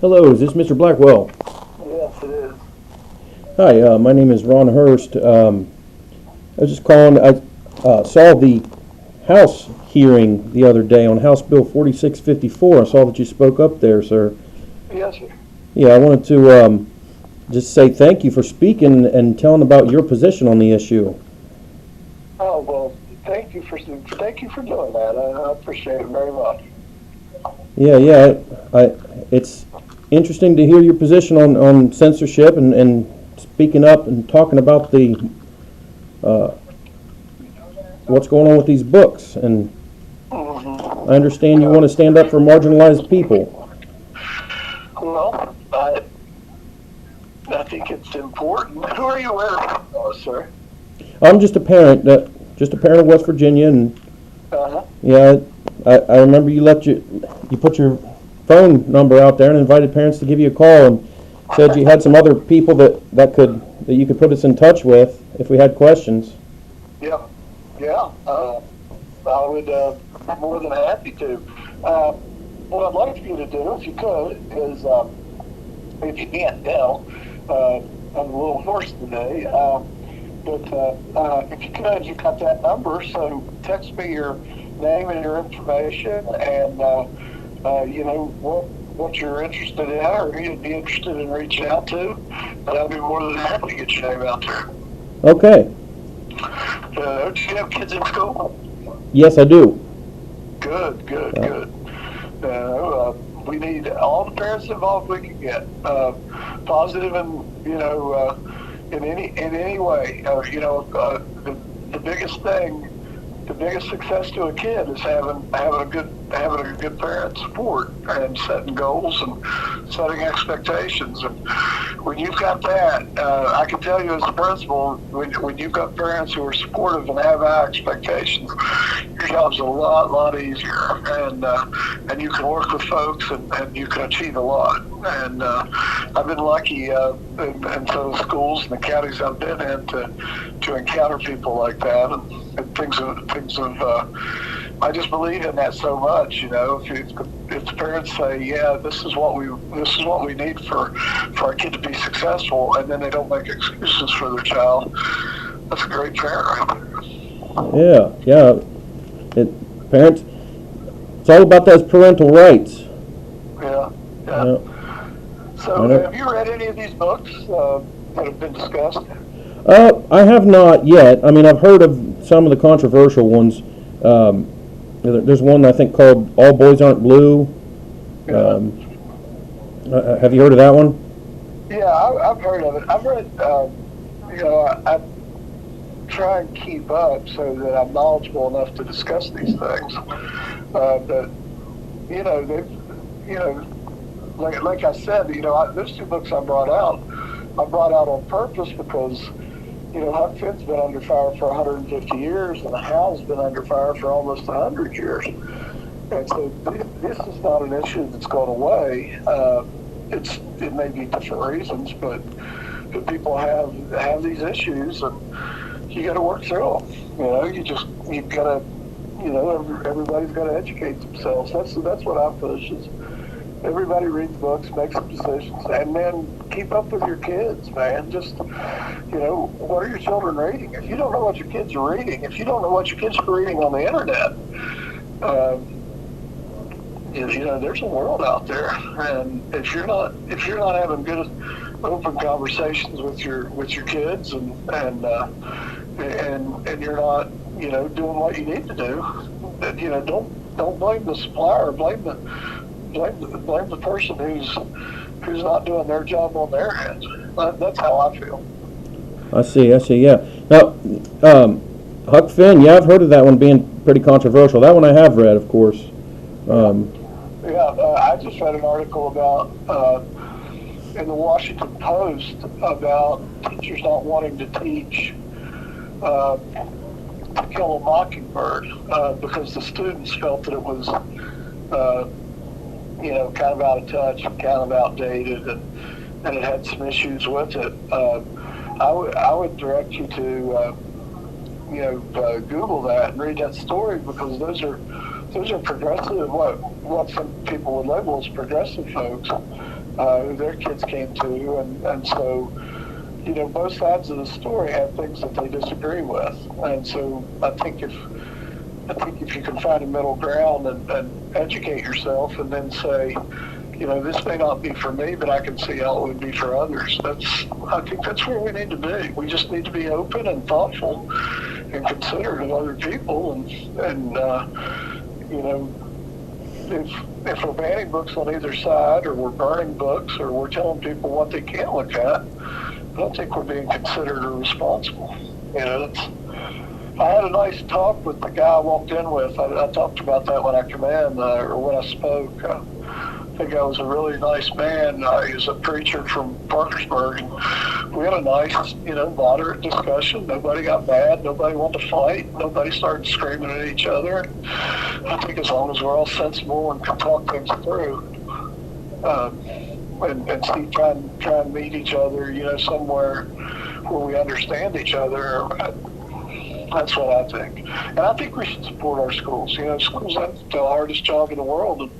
Hello, is this Mr. Blackwell? Yes, it is. Hi, my name is Ron Hurst. I was just calling. I saw the House hearing the other day on House Bill 4654. I saw that you spoke up there, sir. Yes, sir. Yeah, I wanted to just say thank you for speaking and telling about your position on the issue. Oh well, thank you for doing that. I appreciate it very much. Yeah. It's interesting to hear your position on censorship and speaking up and talking about the what's going on with these books. And I understand you want to stand up for marginalized people. Well, I think it's important. Who are you with, sir? I'm just a parent, of West Virginia, and Uh-huh. yeah, I remember you put your phone number out there and invited parents to give you a call and said you had some other people that you could put us in touch with if we had questions. Yeah. I would be more than happy to. What I'd like for you to do, if you could, is if you can't tell, I'm a little hoarse today. But if you could, you got that number, so text me your name and your information, and you know what you're interested in, or you'd be interested in reaching out to, and I'd be more than happy to get your name out there. Okay. Do you have kids in school? Yes, I do. Good. We need all the parents involved we can get, positive and in any way. The biggest thing, the biggest success to a kid is having a good parent support and setting goals and setting expectations. And when you've got that, I can tell you as a principal, when you've got parents who are supportive and have high expectations, your job's a lot easier, and you can work with folks and you can achieve a lot. And I've been lucky in some of the schools and the counties I've been in to encounter people like that, and things have. I just believe in that so much. If the parents say, "Yeah, this is what we need for our kid to be successful," and then they don't make excuses for their child, that's a great parent right there. Yeah. Parents, it's all about those parental rights. Yeah. So, have you read any of these books that have been discussed? I have not yet. I mean, I've heard of some of the controversial ones. There's one I think called "All Boys Aren't Blue." Have you heard of that one? Yeah, I've heard of it. I've read. I try and keep up so that I'm knowledgeable enough to discuss these things. But like I said, those two books I brought out on purpose because Huck Finn's been under fire for 150 years, and the How's been under fire for almost 100 years. And so this is not an issue that's gone away. It may be different reasons, but people have these issues, and you got to work through them. You've got to, everybody's got to educate themselves. That's what I push is everybody reads books, make some decisions, and then keep up with your kids, man. Just, what are your children reading? If you don't know what your kids are reading, if you don't know what your kids are reading on the internet, there's a world out there, and if you're not having good, open conversations with your kids, and you're not, doing what you need to do, then, don't blame the supplier, blame the person who's not doing their job on their end. That's how I feel. I see. Yeah. Now, Huck Finn. Yeah, I've heard of that one being pretty controversial. That one I have read, of course. I just read an article about in the Washington Post about teachers not wanting to teach To Kill a Mockingbird because the students felt that it was kind of out of touch and kind of outdated, and it had some issues with it. I would direct you to Google that and read that story, because those are progressive, what some people would label as progressive folks, who their kids came to, and so, you know, both sides of the story have things that they disagree with, and so I think if you can find a middle ground and educate yourself, and then say, you know, this may not be for me, but I can see how it would be for others. I think that's where we need to be. We just need to be open and thoughtful and considerate of other people, and you know, if we're banning books on either side, or we're burning books, or we're telling people what they can't look at, I don't think we're being considerate or responsible. You know, I had a nice talk with the guy I walked in with. I talked about that when I come in, or when I spoke. I think I was a really nice man. He was a preacher from Parkersburg, and we had a nice, you know, moderate discussion. Nobody got mad. Nobody wanted to fight. Nobody started screaming at each other. I think as long as we're all sensible and can talk things through, and see, try and meet each other, you know, somewhere where we understand each other. That's what I think. And I think we should support our schools. You know, schools have the hardest job in the world, and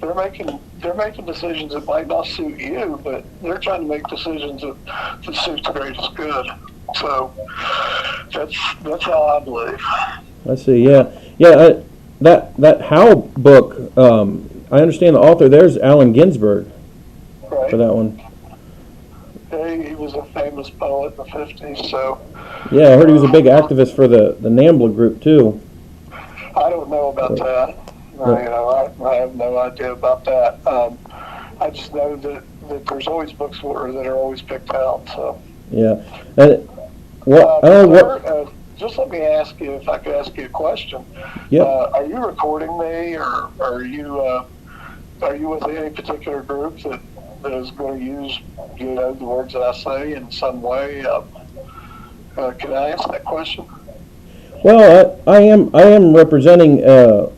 they're making decisions that might not suit you, but they're trying to make decisions that suit the greatest good. So that's how I believe. I see. Yeah, yeah. That How book. I understand the author. There's Allen Ginsberg Right. for that one. He was a famous poet in the 50s, so. Yeah, I heard he was a big activist for the NAMBLA group too. I don't know about that. You know, I have no idea about that. I just know that there's always books that are always picked out. So. Yeah. And what? I don't know what. Just let me ask you, if I could ask you a question. Yeah. Are you recording me, or are you with any particular group that is going to use, you know, the words that I say in some way? Can I answer that question? Well, I am representing a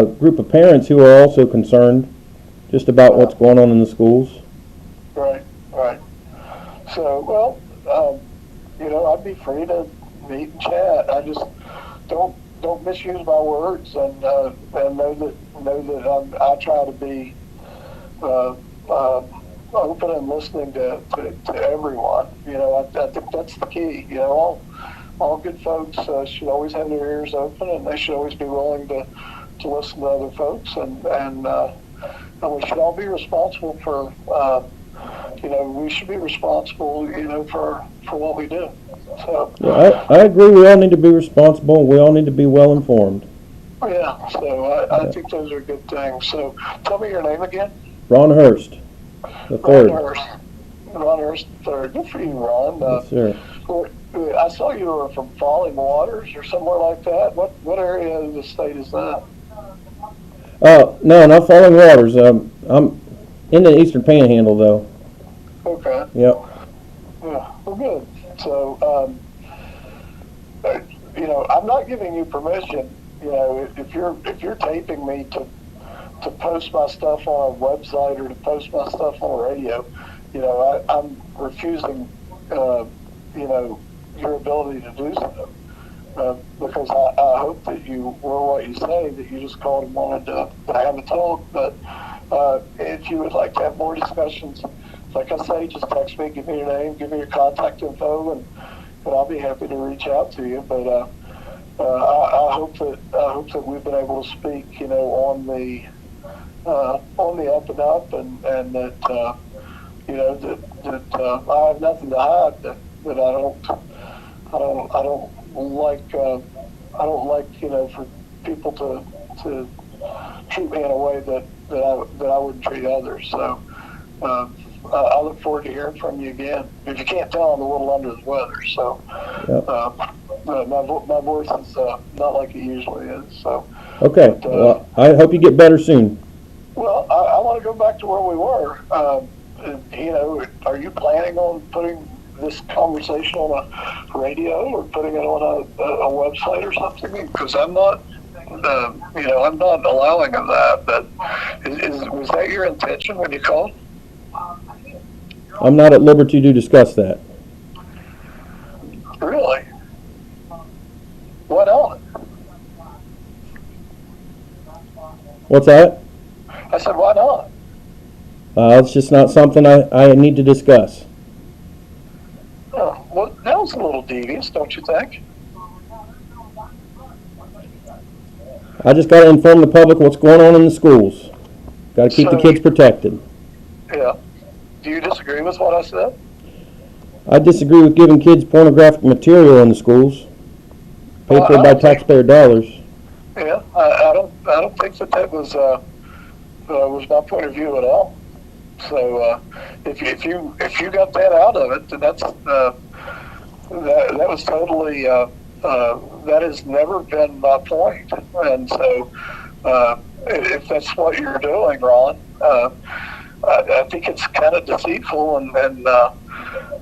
group of parents who are also concerned just about what's going on in the schools. Right. So, well, you know, I'd be free to meet and chat. I just don't misuse my words, and know that I try to be open and listening to everyone. You know, I think that's the key. You know, all good folks should always have their ears open, and they should always be willing to listen to other folks, and we should all be responsible for. You know, we should be responsible, you know, for what we do. So. Yeah, I agree. We all need to be responsible. We all need to be well informed. Yeah. So I think those are good things. So tell me your name again. Ron Hurst, the third. Ron Hurst, the third. Good for you, Ron. Yes, sir. I saw you were from Falling Waters or somewhere like that. What area of the state is that? No, not Falling Waters. I'm in the Eastern Panhandle, though. Okay. Yep. Yeah. Well, good. So, you know, I'm not giving you permission. You know, if you're taping me to post my stuff on a website or to post my stuff on the radio, you know, I'm refusing, you know, your ability to do so. Because I hope that you were what you say, that you just called and wanted to have a talk. But if you would like to have more discussions, like I say, just text me, give me your name, give me your contact info, and I'll be happy to reach out to you. But I hope that we've been able to speak, you know, on the up and up, and that you know that I have nothing to hide. That I don't like you know, for people to treat me in a way that I wouldn't treat others. So I look forward to hearing from you again. If you can't tell, I'm a little under the weather, so Yep. my voice is not like it usually is. So Okay. But, well, I hope you get better soon. well, I want to go back to where we were. You know, are you planning on putting this conversation on a radio or putting it on a website or something? Because I'm not, you know, I'm not allowing of that. But was that your intention when you called? I'm not at liberty to discuss that. Really? What on? What's that? I said, why not? It's just not something I need to discuss. Oh, well, that was a little devious, don't you think? I just got to inform the public what's going on in the schools. Got to keep the So, kids protected. yeah. Do you disagree with what I said? I disagree with giving kids pornographic material in the schools, paid Well, for I by don't think, taxpayer dollars. yeah, I don't think that was my point of view at all. So, if you got that out of it, then that was totally, that has never been my point. And so, if that's what you're doing, Ron, I think it's kind of deceitful, and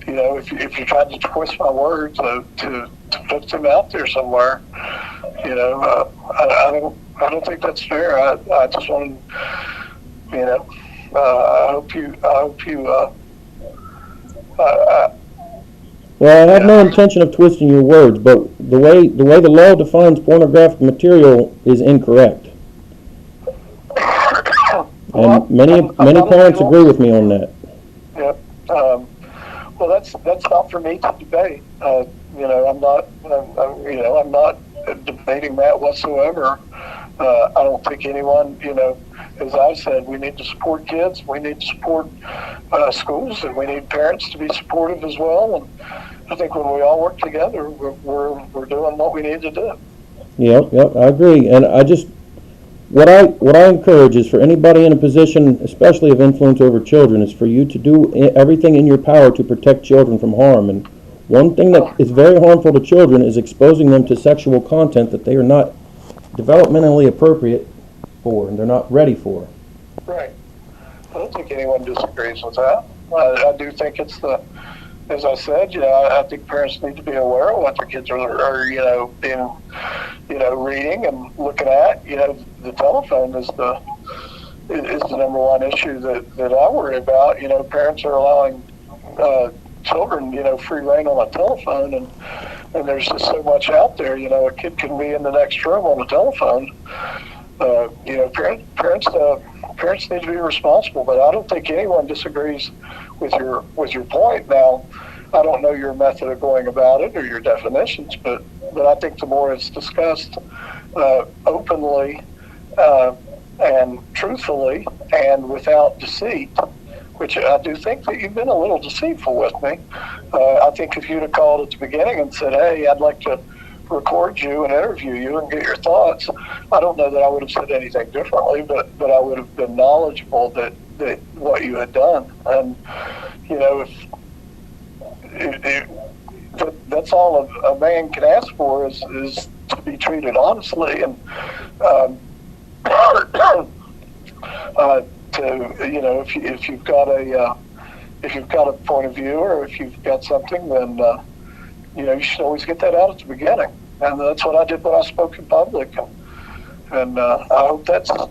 if you're trying to twist my words to put them out there somewhere, I don't think that's fair. I just want to, I hope you, Well, I have no yeah. intention of twisting your words, but the way the law defines pornographic material is incorrect, Well, and many I'm not parents on agree with me on that. Yep. Well, that's not for me to debate. I'm not debating that whatsoever. I don't think anyone, as I said, we need to support kids. We need to support schools, and we need parents to be supportive as well. And I think when we all work together, we're doing what we need to do. Yep, I agree, and I just what I encourage is for anybody in a position, especially of influence over children, is for you to do everything in your power to protect children from harm. And one thing that is very harmful to children is exposing them to sexual content that they are not developmentally appropriate for and they're not ready for. Right. I don't think anyone disagrees with that. I do think it's as I said, I think parents need to be aware of what their kids are being, reading and looking at. The telephone is the number one issue that I worry about. Parents are allowing children, free reign on a telephone, and there's just so much out there. A kid can be in the next room on the telephone. Parents need to be responsible, but I don't think anyone disagrees with your point. Now, I don't know your method of going about it or your definitions, but I think the more it's discussed openly and truthfully and without deceit, which I do think that you've been a little deceitful with me. I think if you'd have called at the beginning and said, "Hey, I'd like to record you and interview you and get your thoughts," I don't know that I would have said anything differently, but I would have been knowledgeable that what you had done. And that's all a man can ask for is to be treated honestly, and if you've got a point of view, or if you've got something, then you should always get that out at the beginning. And that's what I did when I spoke in public. And I hope that's, to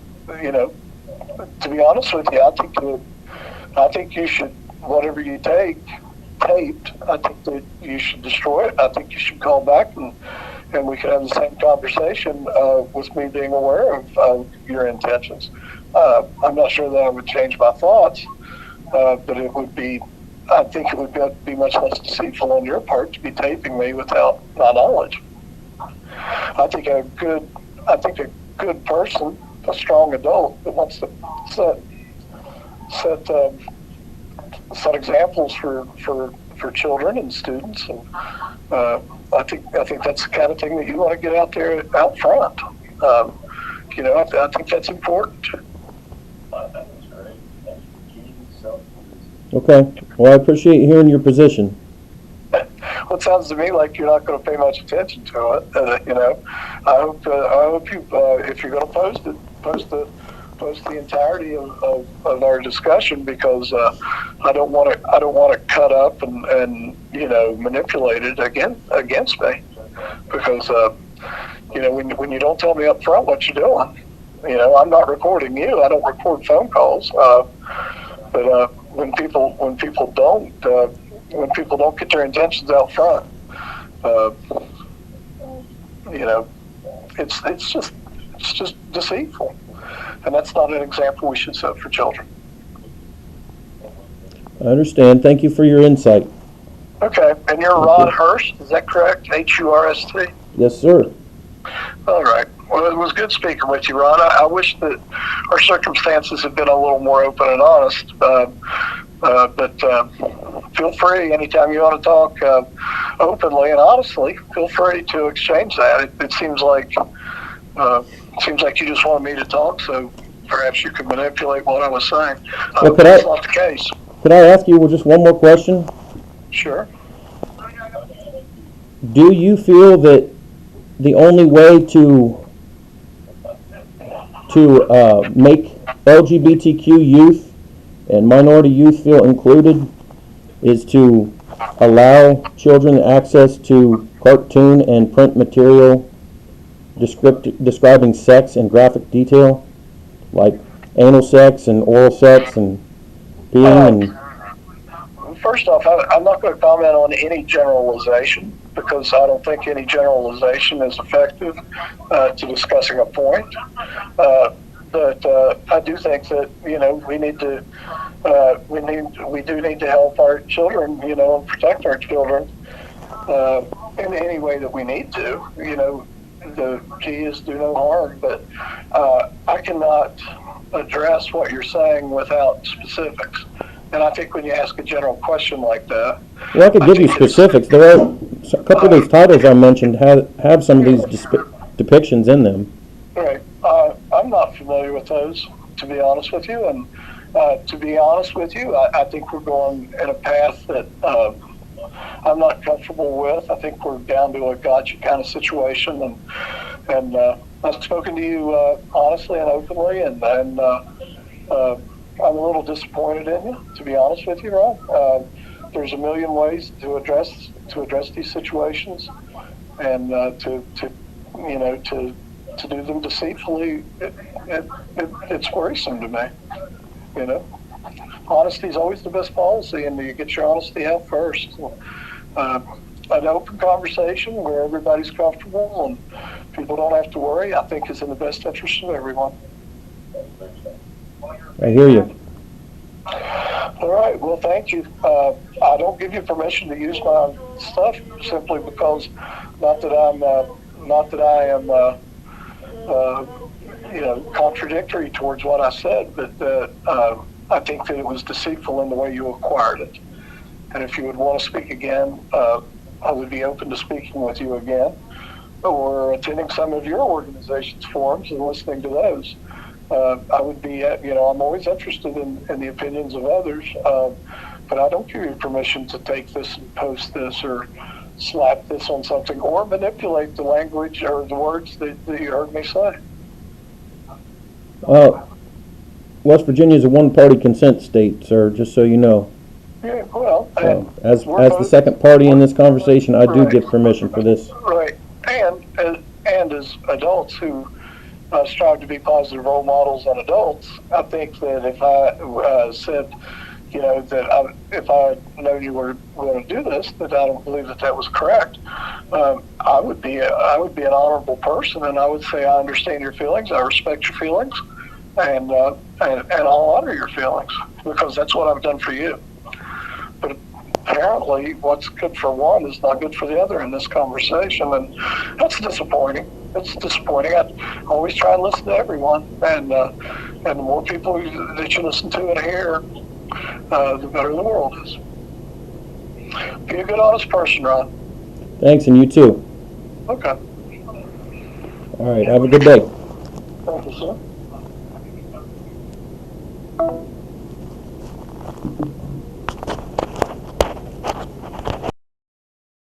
be honest with you, I think you should, whatever you taped, I think that you should destroy it. I think you should call back and we could have the same conversation with me being aware of your intentions. I'm not sure that I would change my thoughts, but I think it would be much less deceitful on your part to be taping me without my knowledge. I think a good person, a strong adult that wants to set examples for children and students, and I think that's the kind of thing that you want to get out there out front. I think that's important. Okay. Well, I appreciate hearing your position. Well, it sounds to me like you're not going to pay much attention to it. I hope you, if you're going to post the entirety of our discussion, because I don't want to cut up and manipulate it against me, because when you don't tell me up front what you're doing, I'm not recording you. I don't record phone calls, but when people don't get their intentions out front, it's just deceitful. and that's not an example we should set for children. I understand. Thank you for your insight. Okay, and you're Ron Hurst, is that correct? H-U-R-S-T? Yes, sir. All right. Well, it was good speaking with you, Ron. I wish that our circumstances had been a little more open and honest. But feel free anytime you want to talk openly and honestly. Feel free to exchange that. It seems like you just wanted me to talk, so perhaps you could manipulate what I was saying. Well, that's not the case. Could I ask you just one more question? Sure. Do you feel that the only way to make LGBTQ youth and minority youth feel included is to allow children access to cartoon and print material describing sex in graphic detail, like anal sex and oral sex and peeing and... First off, I'm not going to comment on any generalization because I don't think any generalization is effective to discussing a point. But I do think that we do need to help our children, and protect our children in any way that we need to. The key is do no harm. But I cannot address what you're saying without specifics. And I think when you ask a general question like that... Well, I could give you specifics. There are a couple of these titles I mentioned have some of these depictions in them. Right. I'm not familiar with those, to be honest with you. And to be honest with you, I think we're going in a path that I'm not comfortable with. I think we're down to a gotcha kind of situation. And I've spoken to you honestly and openly, and I'm a little disappointed in you, to be honest with you, Ron. There's a million ways to address these situations, and to do them deceitfully, it's worrisome to me. Honesty is always the best policy, and you get your honesty out first. An open conversation where everybody's comfortable and people don't have to worry, I think is in the best interest of everyone. I hear you. All right. Well, thank you. I don't give you permission to use my stuff simply because not that I am contradictory towards what I said, but I think that it was deceitful in the way you acquired it. And if you would want to speak again, I would be open to speaking with you again, or attending some of your organization's forums and listening to those. I would be, I'm always interested in the opinions of others, but I don't give you permission to take this and post this or slap this on something or manipulate the language or the words that you heard me say. West Virginia is a one-party consent state, sir, just so you know. Yeah, well, so, as the second party in this conversation, I do give permission for this. Right, and as adults who strive to be positive role models on adults, I think that if I said, that if I had known you were going to do this, that I don't believe that was correct, I would be an honorable person, and I would say I understand your feelings, I respect your feelings, and I'll honor your feelings because that's what I've done for you. But apparently, what's good for one is not good for the other in this conversation, and that's disappointing. It's disappointing. I always try and listen to everyone, and the more people that you listen to and hear, the better the world is. Be a good, honest person, Ron. Thanks, and you too. Okay. All right, have a good day. Thank you, sir.